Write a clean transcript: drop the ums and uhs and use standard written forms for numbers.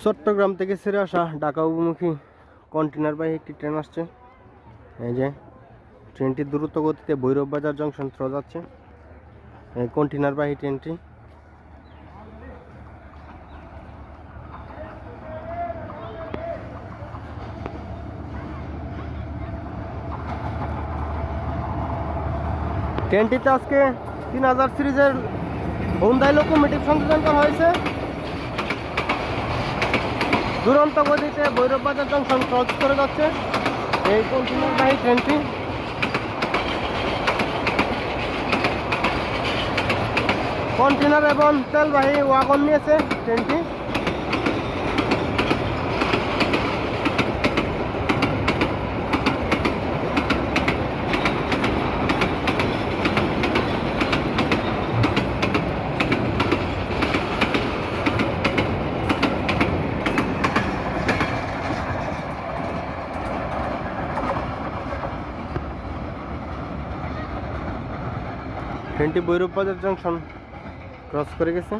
চট্টগ্রাম থেকে ছেড়ে আসা ঢাকা অভিমুখী কন্টেনারবাহী একটি ট্রেন আসছে। এই যে ট্রেনটি দ্রুত গতিতে ভৈরব বাজার জংশন থ্রো যাচ্ছে। এই কন্টেনারবাহী ট্রেনটি ট্রেনটিতে আজকে 3000 সিরিজের হুন্ডাই লোকোমোটিভ সংযোজন করা হয়েছে। দুরন্ত গতিতে ভৈরব বাজার জংশন ক্রস করে যাচ্ছে এই কন্টেনারবাহী ট্রেনটি। কন্টেনার এবং তেলবাহী ওয়াগন নিয়েছে ট্রেনটি। ট্রেনটি ভৈরব বাজার জংশন ক্রস করে গেছে।